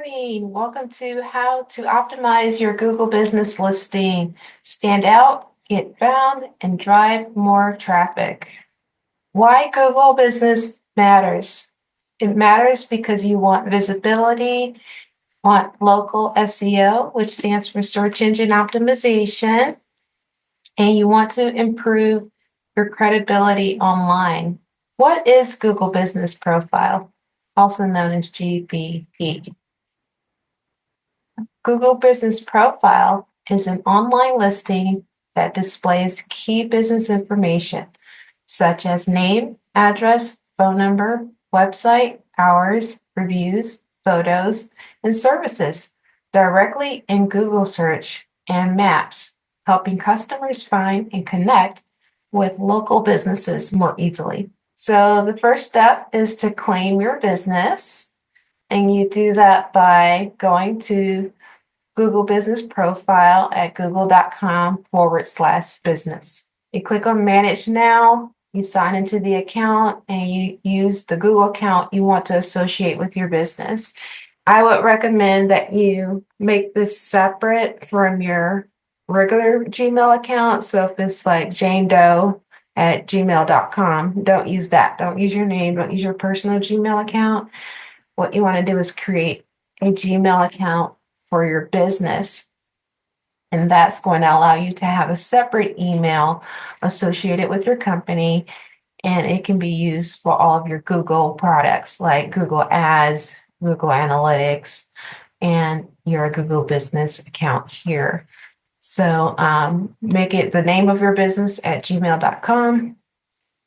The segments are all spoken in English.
morning. Welcome to How to Optimize Your Google Business Listing. Stand out, get found, and drive more traffic. Why Google Business matters. It matters because you want visibility, want local SEO, which stands for search engine optimization, and you want to improve your credibility online. What is Google Business Profile, also known as GBP? Google Business Profile is an online listing that displays key business information such as name, address, phone number, website, hours, reviews, photos, and services directly in Google Search and Maps, helping customers find and connect with local businesses more easily. So the first step is to claim your business, and you do that by going to Google Business Profile at google.com/business. You click on Manage Now, you sign into the account, and you use the Google account you want to associate with your business. I would recommend that you make this separate from your regular Gmail account. So if it's like janedoe@gmail.com, don't use that. Don't use your name, don't use your personal Gmail account. What you want to do is create a Gmail account for your business. And that's going to allow you to have a separate email associated with your company. And it can be used for all of your Google products like Google Ads, Google Analytics, and your Google Business account here. So make it the name of your business at gmail.com,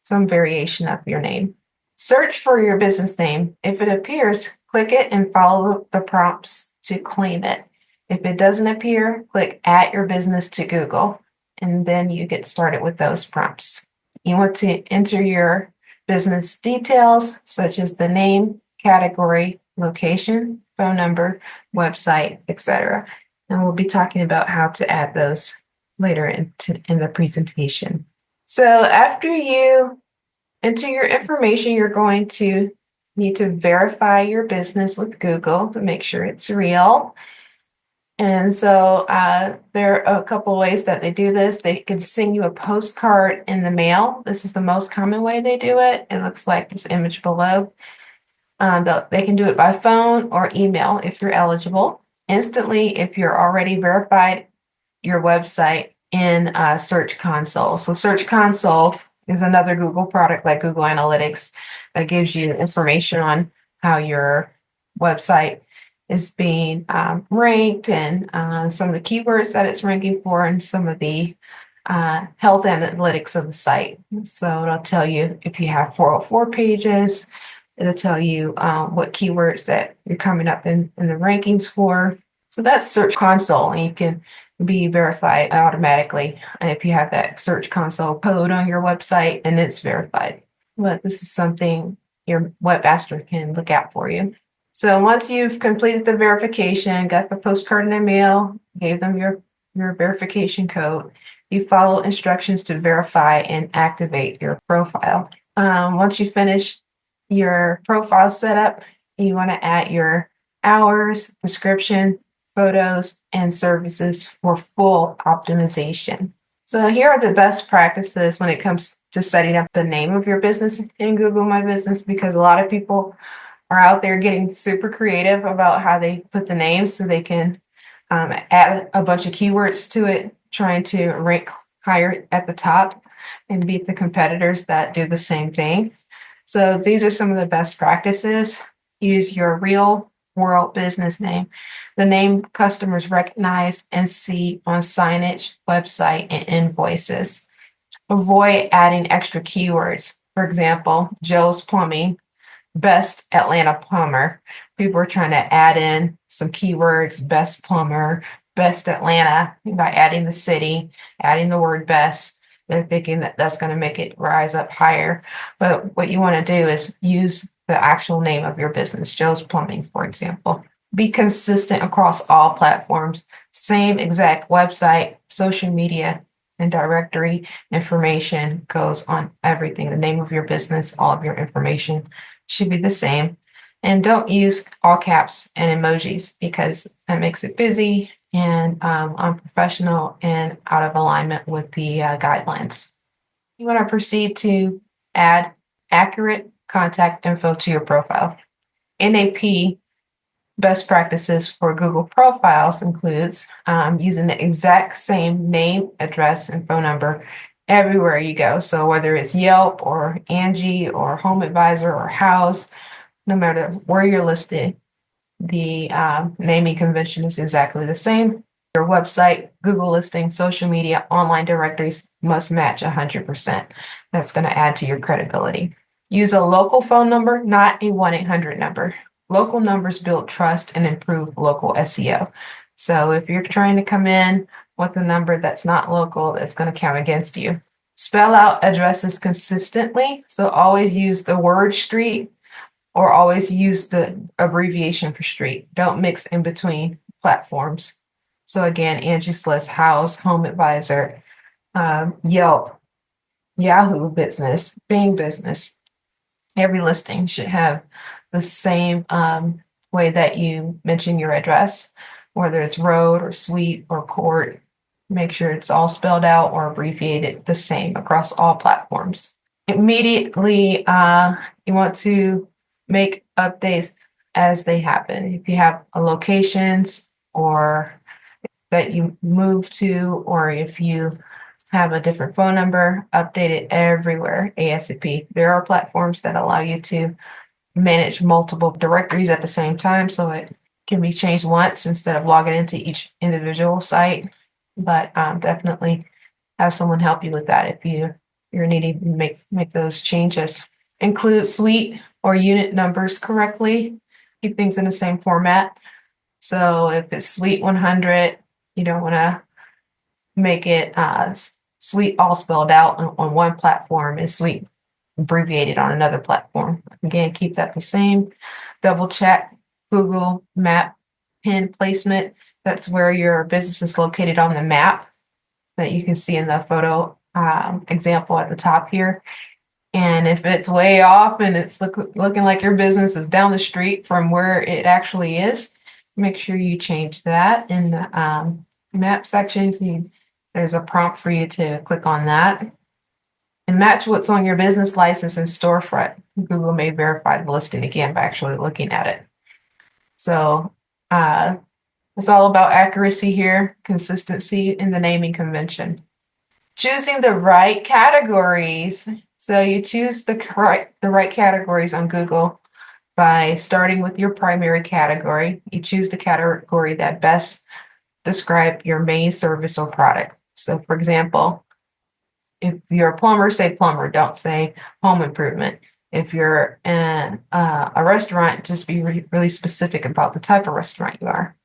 some variation of your name. Search for your business name. If it appears, click it and follow the prompts to claim it. If it doesn't appear, click Add Your Business to Google, and then you get started with those prompts. You want to enter your business details, such as the name, category, location, phone number, website, etc. And we'll be talking about how to add those later in the presentation. So after you enter your information, you're going to need to verify your business with Google to make sure it's real. And so there are a couple of ways that they do this. They can send you a postcard in the mail. This is the most common way they do it. It looks like this image below. They can do it by phone or email if you're eligible. Instantly, if you're already verified your website in Search Console. So Search Console is another Google product like Google Analytics that gives you information on how your website is being ranked and some of the keywords that it's ranking for and some of the health analytics of the site. So it'll tell you if you have 404 pages, it'll tell you what keywords that you're coming up in the rankings for. So that's Search Console, and you can be verified automatically if you have that Search Console code on your website and it's verified. But this is something your webmaster can look out for you. So once you've completed the verification, got the postcard in the mail, gave them your verification code, you follow instructions to verify and activate your profile. Once you finish your profile setup, you want to add your hours, description, photos, and services for full optimization. So here are the best practices when it comes to setting up the name of your business in Google My Business, because a lot of people are out there getting super creative about how they put the name so they can add a bunch of keywords to it, trying to rank higher at the top and beat the competitors that do the same thing. So these are some of the best practices. Use your real world business name, the name customers recognize and see on signage, website, and invoices. Avoid adding extra keywords. For example, Joe's Plumbing, best Atlanta plumber. People are trying to add in some keywords, best plumber, best Atlanta, by adding the city, adding the word best. They're thinking that that's going to make it rise up higher. But what you want to do is use the actual name of your business, Joe's Plumbing, for example. Be consistent across all platforms. Same exact website, social media, and directory information goes on everything. The name of your business, all of your information should be the same. And don't use all caps and emojis because that makes it busy and unprofessional and out of alignment with the guidelines. You want to proceed to add accurate contact info to your profile. NAP best practices for Google profiles includes using the exact same name, address, and phone number everywhere you go. So whether it's Yelp or Angie or Home Advisor or House, no matter where you're listed, the naming convention is exactly the same. Your website, Google listing, social media, online directories must match 100%. That's going to add to your credibility. Use a local phone number, not a 1-800 number. Local numbers build trust and improve local SEO. So if you're trying to come in with a number that's not local, it's going to count against you. Spell out addresses consistently. So always use the word street or always use the abbreviation for street. Don't mix in between platforms. So again, Angie's List, House, Home Advisor, Yelp, Yahoo Business, Bing Business. Every listing should have the same way that you mention your address, whether it's road or suite or court. Make sure it's all spelled out or abbreviated the same across all platforms. Immediately, you want to make updates as they happen. If you have locations or that you move to, or if you have a different phone number, update it everywhere ASAP. There are platforms that allow you to manage multiple directories at the same time, so it can be changed once instead of logging into each individual site. But definitely have someone help you with that if you're needing to make those changes. Include suite or unit numbers correctly. Keep things in the same format. So if it's suite 100, you don't want to make it suite all spelled out on one platform and suite abbreviated on another platform. Again, keep that the same. Double check Google Map pin placement. That's where your business is located on the map that you can see in the photo example at the top here. And if it's way off and it's looking like your business is down the street from where it actually is, make sure you change that in the map sections. There's a prompt for you to click on that and match what's on your business license and storefront. Google may verify the listing again by actually looking at it. So it's all about accuracy here, consistency in the naming convention. Choosing the right categories. So you choose the right categories on Google by starting with your primary category. You choose the category that best describe your main service or product. So for example, if you're a plumber, say plumber, don't say home improvement. If you're in a restaurant, just be really specific about the type of restaurant you are.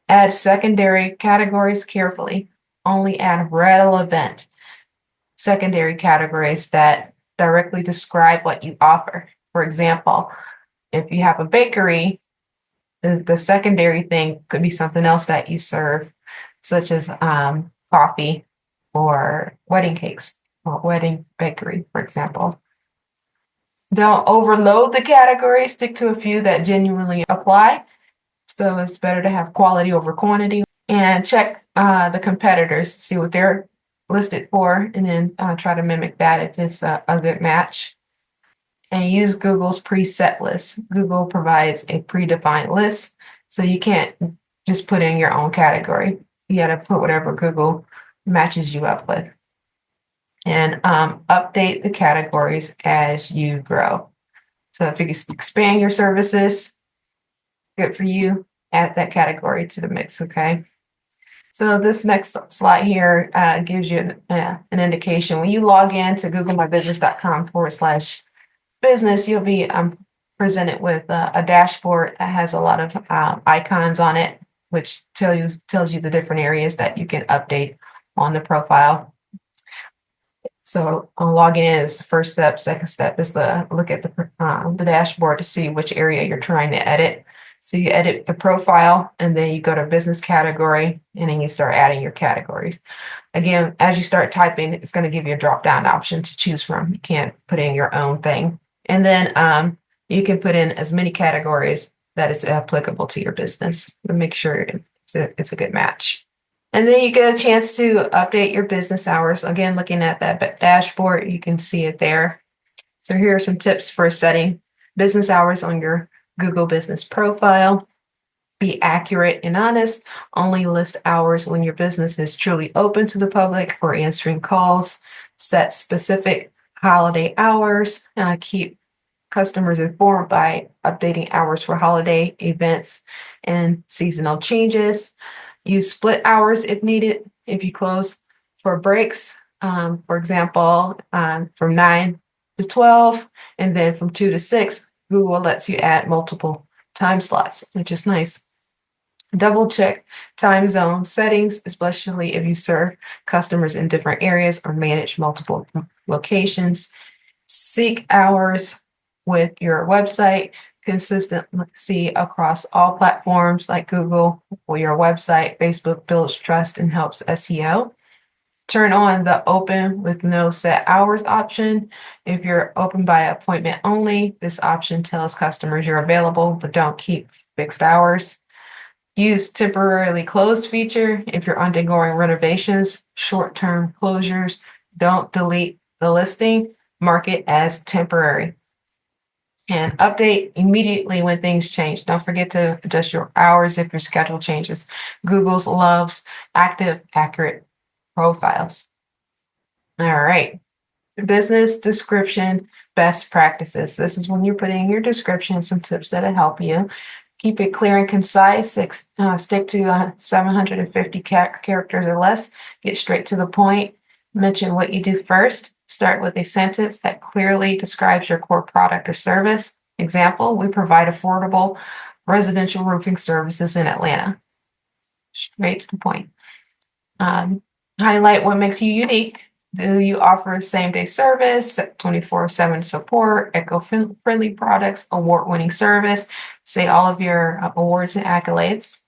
Add secondary categories carefully. Only add relevant secondary categories that directly describe what you offer. For example, if you have a bakery, the secondary thing could be something else that you serve, such as coffee or wedding cakes or wedding bakery, for example. Don't overload the categories. Stick to a few that genuinely apply. So it's better to have quality over quantity. And check the competitors, see what they're listed for, and then try to mimic that if it's a good match. And use Google's preset list. Google provides a predefined list, so you can't just put in your own category. You got to put whatever Google matches you up with. And update the categories as you grow. So if you expand your services, good for you. Add that category to the mix, okay? So this next slide here gives you an indication. When you log in to googlemybusiness.com/business, you'll be presented with a dashboard that has a lot of icons on it, which tells you the different areas that you can update on the profile. So logging in is the first step. Second step is to look at the dashboard to see which area you're trying to edit. So you edit the profile and then you go to business category and then you start adding your categories. Again, as you start typing, it's going to give you a drop down option to choose from. You can't put in your own thing. And then You can put in as many categories that is applicable to your business to make sure it's a good match. And then you get a chance to update your business hours. Again, looking at that dashboard, you can see it there. So here are some tips for setting business hours on your Google Business profile. Be accurate and honest. Only list hours when your business is truly open to the public or answering calls. Set specific holiday hours. Keep customers informed by updating hours for holiday events and seasonal changes. Use split hours if needed. If you close for breaks, for example, from 9 to 12, and then from 2 to 6, Google lets you add multiple time slots, which is nice. Double check time zone settings, especially if you serve customers in different areas or manage multiple locations. Seek hours with your website consistency across all platforms like Google or your website. Facebook builds trust and helps SEO. Turn on the open with no set hours option. If you're open by appointment only, this option tells customers you're available, but don't keep fixed hours. Use temporarily closed feature if you're undergoing renovations, short-term closures. Don't delete the listing. Mark it as temporary. And update immediately when things change. Don't forget to adjust your hours if your schedule changes. Google loves active, accurate profiles. All right. Business description best practices. This is when you're putting your description, some tips that'll help you. Keep it clear and concise. Stick to 750 characters or less. Get straight to the point. Mention what you do first. Start with a sentence that clearly describes your core product or service. Example, we provide affordable residential roofing services in Atlanta. Straight to the point. Highlight what makes you unique. Do you offer same-day service, 24/7 support, eco-friendly products, award-winning service? Say all of your awards and accolades.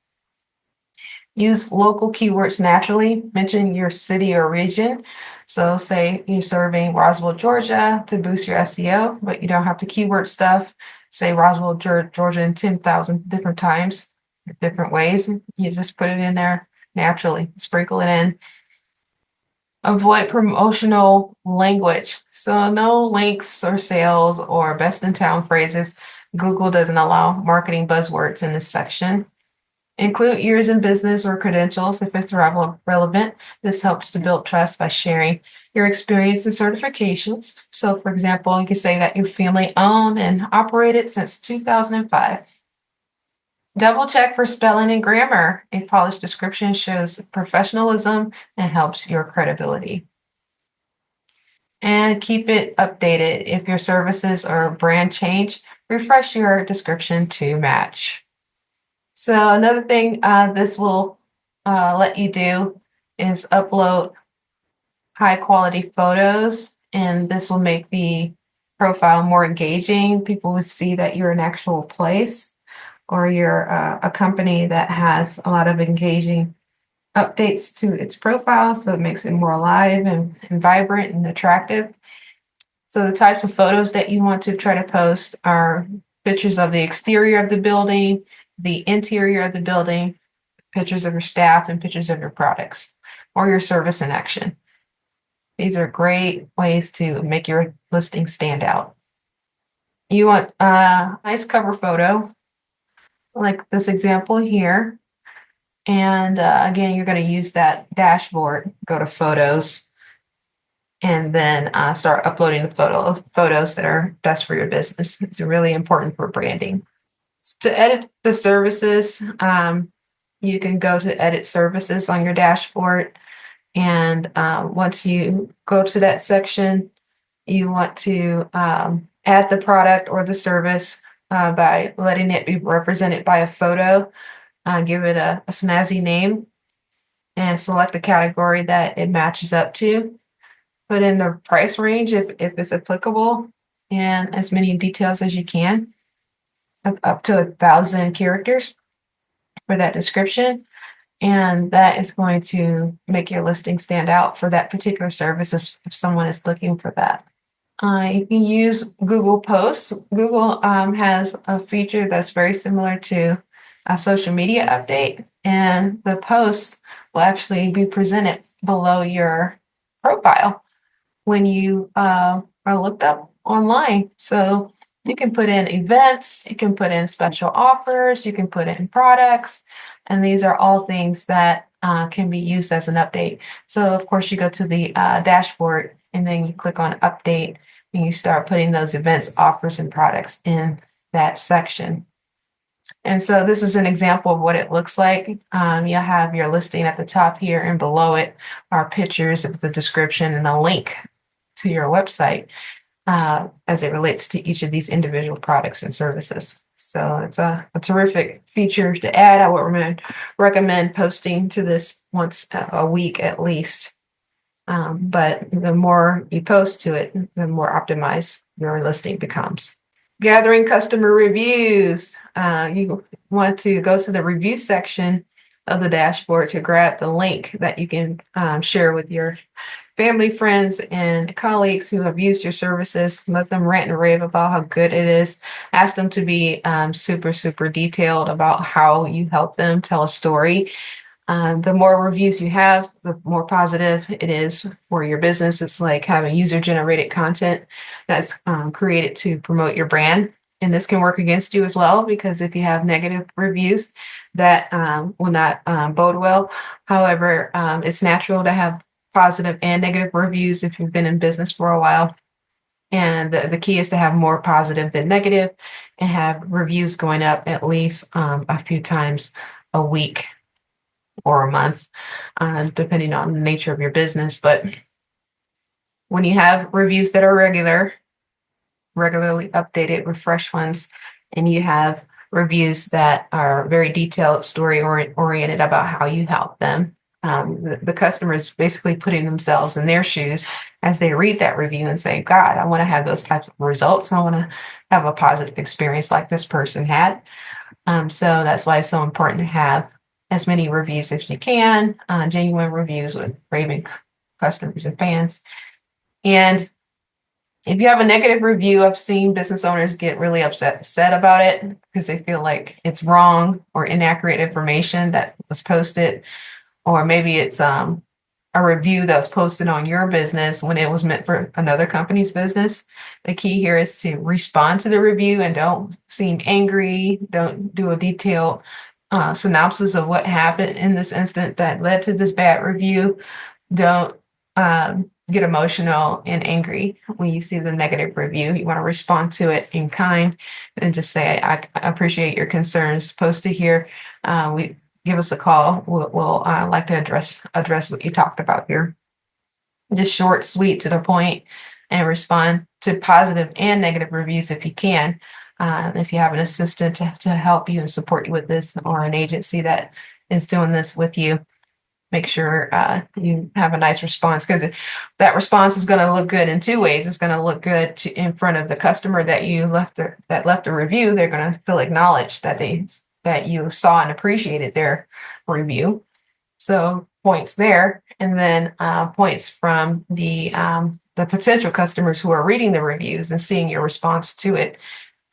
Use local keywords naturally. Mention your city or region. So say you're serving Roswell, Georgia to boost your SEO, but you don't have to keyword stuff. Say Roswell, Georgia in 10,000 different times, different ways. You just put it in there naturally, sprinkle it in. Avoid promotional language. So no links or sales or best in town phrases. Google doesn't allow marketing buzzwords in this section. Include years in business or credentials if it's relevant. This helps to build trust by sharing your experience and certifications. So for example, you can say that you're family owned and operated since 2005. Double check for spelling and grammar. A polished description shows professionalism and helps your credibility. And keep it updated. If your services or brand change, refresh your description to match. So another thing this will let you do is upload high quality photos, and this will make the profile more engaging. People will see that you're an actual place or you're a company that has a lot of engaging updates to its profile, so it makes it more alive and vibrant and attractive. So the types of photos that you want to try to post are pictures of the exterior of the building, the interior of the building, pictures of your staff, and pictures of your products or your service in action. These are great ways to make your listing stand out. You want a nice cover photo, like this example here. And again, you're going to use that dashboard, go to photos, and then start uploading the photos that are best for your business. It's really important for branding. To edit the services, you can go to edit services on your dashboard. And once you go to that section, you want to add the product or the service by letting it be represented by a photo. Give it a snazzy name and select the category that it matches up to. Put in the price range if it's applicable and as many details as you can, up to 1,000 characters for that description. And that is going to make your listing stand out for that particular service if someone is looking for that. You can use Google Posts. Google has a feature that's very similar to a social media update, and the posts will actually be presented below your profile when you are looked up online. So you can put in events, you can put in special offers, you can put in products, and these are all things that can be used as an update. So of course you go to the dashboard and then you click on update and you start putting those events, offers, and products in that section. And so this is an example of what it looks like. You'll have your listing at the top here, and below it are pictures of the description and a link to your website as it relates to each of these individual products and services. So it's a terrific feature to add. I would recommend posting to this once a week at least. But the more you post to it, the more optimized your listing becomes. Gathering customer reviews. You want to go to the review section of the dashboard to grab the link that you can share with your family, friends, and colleagues who have used your services. Let them rant and rave about how good it is. Ask them to be super, super detailed about how you help them tell a story. The more reviews you have, the more positive it is for your business. It's like having user-generated content that's created to promote your brand. And this can work against you as well, because if you have negative reviews, that will not bode well. However, it's natural to have positive and negative reviews if you've been in business for a while. And the key is to have more positive than negative and have reviews going up at least a few times a week or a month, depending on the nature of your business. But when you have reviews that are regularly updated with fresh ones, and you have reviews that are very detailed, story oriented about how you help them, the customer is basically putting themselves in their shoes as they read that review and say, God, I want to have those types of results. I want to have a positive experience like this person had. So that's why it's so important to have as many reviews as you can, genuine reviews with raving customers and fans. And if you have a negative review, I've seen business owners get really upset about it because they feel like it's wrong or inaccurate information that was posted, or maybe it's a review that was posted on your business when it was meant for another company's business. The key here is to respond to the review and don't seem angry. Don't do a detailed synopsis of what happened in this instant that led to this bad review. Don't get emotional and angry when you see the negative review. You want to respond to it in kind and just say, I appreciate your concerns. Post it here. We give us a call. We'll like to address what you talked about here. Just short, sweet, to the point, and respond to positive and negative reviews if you can. If you have an assistant to help you and support you with this, or an agency that is doing this with you, make sure you have a nice response, because that response is going to look good in two ways. It's going to look good in front of the customer that left a review. They're going to feel acknowledged that you saw and appreciated their review. So points there, and then points from the potential customers who are reading the reviews and seeing your response to it.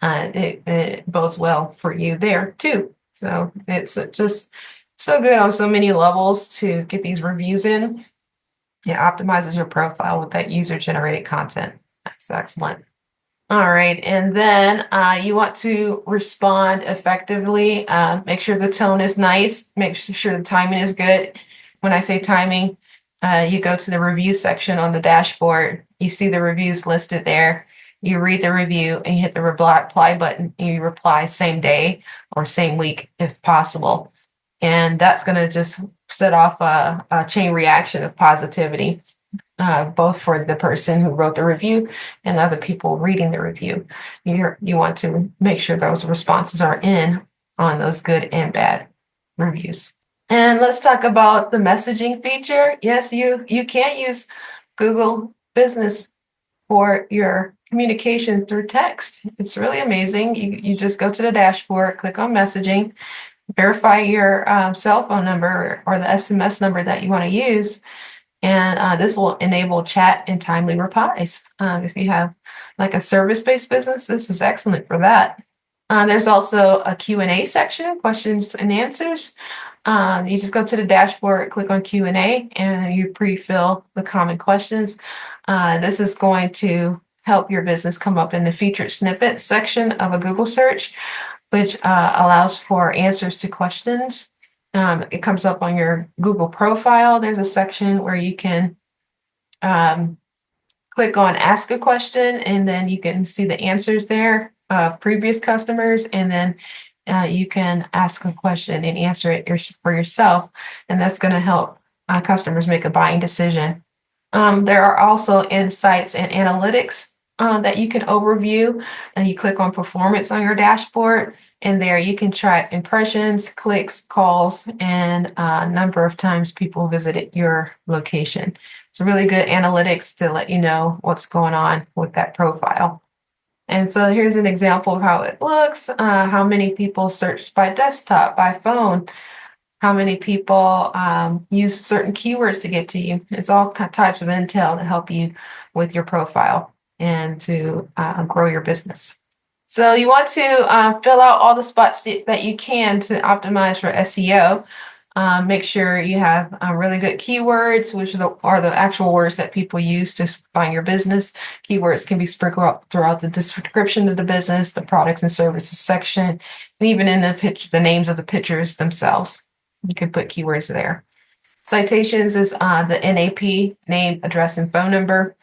It bodes well for you there too. So it's just so good on so many levels to get these reviews in. It optimizes your profile with that user-generated content. That's excellent. All right, and then you want to respond effectively. Make sure the tone is nice. Make sure the timing is good. When I say timing, you go to the review section on the dashboard. You see the reviews listed there. You read the review and you hit the reply button, and you reply same day or same week if possible. And that's going to just set off a chain reaction of positivity, both for the person who wrote the review and other people reading the review. You want to make sure those responses are in on those good and bad reviews. And let's talk about the messaging feature. Yes, you can use Google Business for your communication through text. It's really amazing. You just go to the dashboard, click on messaging, verify your cell phone number or the SMS number that you want to use, And this will enable chat and timely replies. If you have like a service-based business, this is excellent for that. There's also a Q&A section, questions and answers. You just go to the dashboard, click on Q&A, and you pre-fill the common questions. This is going to help your business come up in the featured snippets section of a Google search, which allows for answers to questions. It comes up on your Google profile. There's a section where you can click on ask a question, and then you can see the answers there of previous customers, and then you can ask a question and answer it for yourself, and that's going to help customers make a buying decision. There are also insights and analytics that you can overview, and you click on performance on your dashboard, and there you can track impressions, clicks, calls, and number of times people visited your location. It's really good analytics to let you know what's going on with that profile. And so here's an example of how it looks, how many people searched by desktop, by phone, how many people use certain keywords to get to you. It's all types of intel to help you with your profile and to grow your business. So you want to fill out all the spots that you can to optimize for SEO. Make sure you have really good keywords, which are the actual words that people use to find your business. Keywords can be sprinkled throughout the description of the business, the products and services section, and even in the names of the pictures themselves. You can put keywords there. Citations is the NAP, name, address, and phone number.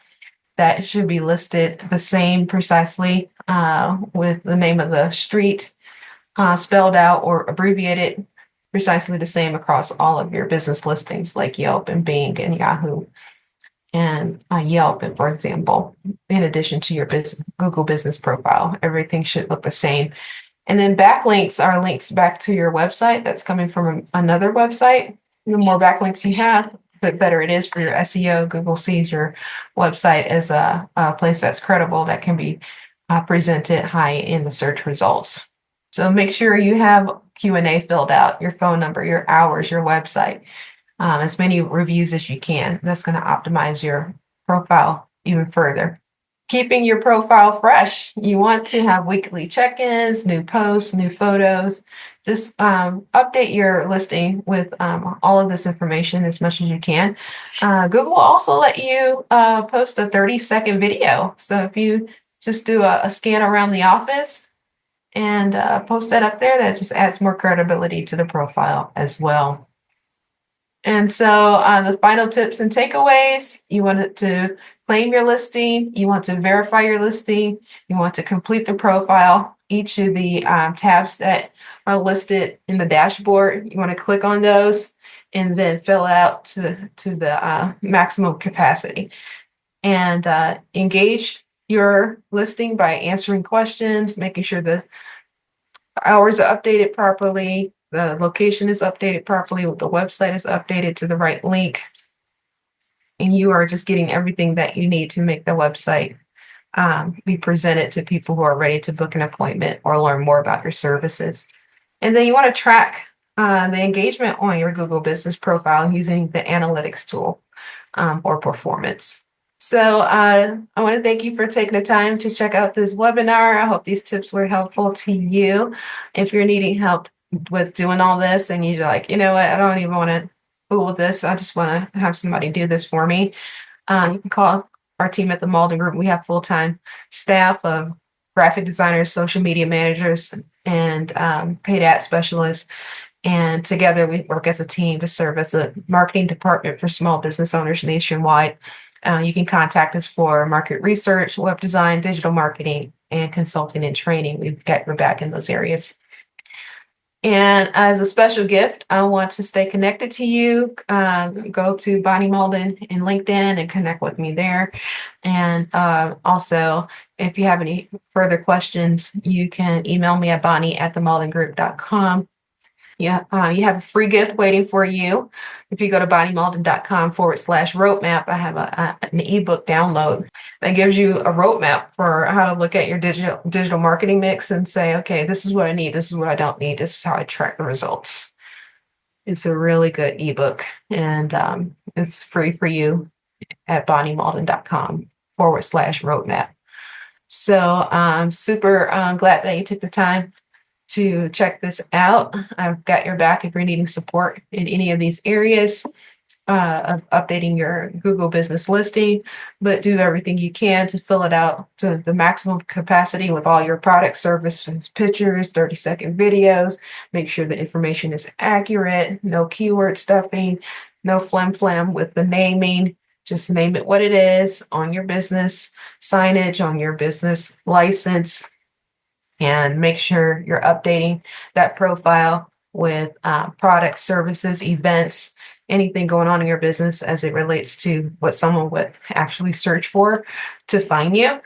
That should be listed the same precisely with the name of the street spelled out or abbreviated precisely the same across all of your business listings like Yelp and Bing and Yahoo and Yelp, for example, in addition to your Google business profile. Everything should look the same. And then backlinks are links back to your website that's coming from another website. The more backlinks you have, the better it is for your SEO. Google sees your website as a place that's credible, that can be presented high in the search results. So make sure you have Q&A filled out, your phone number, your hours, your website, as many reviews as you can. That's going to optimize your profile even further. Keeping your profile fresh. You want to have weekly check-ins, new posts, new photos. Just update your listing with all of this information as much as you can. Google will also let you post a 30-second video. So if you just do a scan around the office and post that up there, that just adds more credibility to the profile as well. And so the final tips and takeaways, you want to claim your listing, you want to verify your listing, you want to complete the profile. Each of the tabs that are listed in the dashboard, you want to click on those and then fill out to the maximum capacity. And engage your listing by answering questions, making sure the hours are updated properly, the location is updated properly, the website is updated to the right link, and you are just getting everything that you need to make the website be presented to people who are ready to book an appointment or learn more about your services. And then you want to track the engagement on your Google business profile using the analytics tool or performance. So I want to thank you for taking the time to check out this webinar. I hope these tips were helpful to you. If you're needing help with doing all this and you're like, you know what, I don't even want to fool with this, I just want to have somebody do this for me, you can call our team at the Mauldin Group. We have full-time staff of graphic designers, social media managers, and paid ad specialists. And together we work as a team to serve as a marketing department for small business owners nationwide. You can contact us for market research, web design, digital marketing, and consulting and training. We've got your back in those areas. And as a special gift, I want to stay connected to you. Go to Bonnie Mauldin in LinkedIn and connect with me there. And also, if you have any further questions, you can email me at bonnie@themauldingroup.com. Yeah, you have a free gift waiting for you. If you go to bonniemauldin.com/roadmap, I have an ebook download that gives you a roadmap for how to look at your digital marketing mix and say, okay, this is what I need, this is what I don't need, this is how I track the results. It's a really good ebook, and it's free for you at bonniemauldin.com/roadmap. So I'm super glad that you took the time to check this out. I've got your back if you're needing support in any of these areas of updating your Google business listing, but do everything you can to fill it out to the maximum capacity with all your product, services, pictures, 30-second videos. Make sure the information is accurate, no keyword stuffing, no flim-flam with the naming. Just name it what it is on your business signage, on your business license, and make sure you're updating that profile with products, services, events, anything going on in your business as it relates to what someone would actually search for to find you.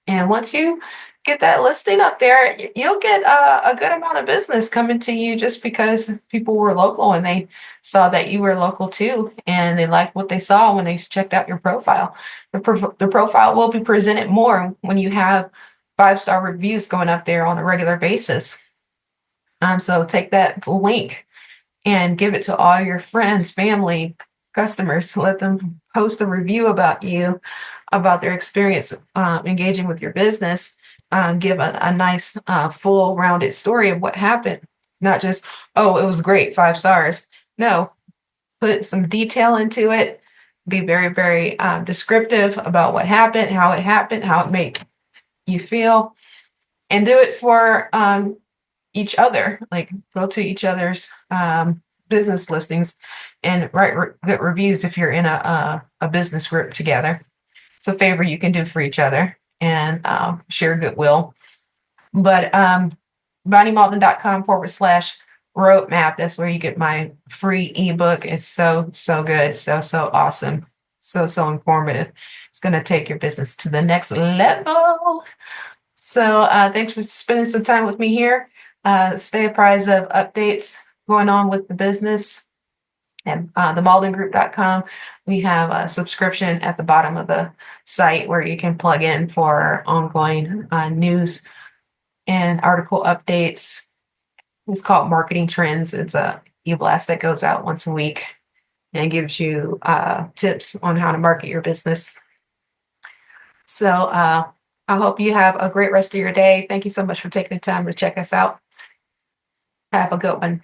And once you get that listing up there, you'll get a good amount of business coming to you just because people were local and they saw that you were local too, and they liked what they saw when they checked out your profile. The profile will be presented more when you have 5-star reviews going up there on a regular basis. So take that link and give it to all your friends, family, customers. Let them post a review about you, about their experience engaging with your business. Give a nice, full, rounded story of what happened. Not just, oh, it was great, 5 stars. No, put some detail into it. Be very, very descriptive about what happened, how it made you feel, and do it for each other. Like go to each other's business listings and write good reviews if you're in a business group together. It's a favor you can do for each other and share goodwill. But BonnieMauldin.com/roadmap. That's where you get my free ebook. It's so good, so awesome, so informative. It's going to take your business to the next level. So thanks for spending some time with me here. Stay apprised of updates going on with the business. And themauldingroup.com, we have a subscription at the bottom of the site where you can plug in for ongoing news and article updates. It's called Marketing Trends. It's a e-blast that goes out once a week and gives you tips on how to market your business. So I hope you have a great rest of your day. Thank you so much for taking the time to check us out. Have a good one.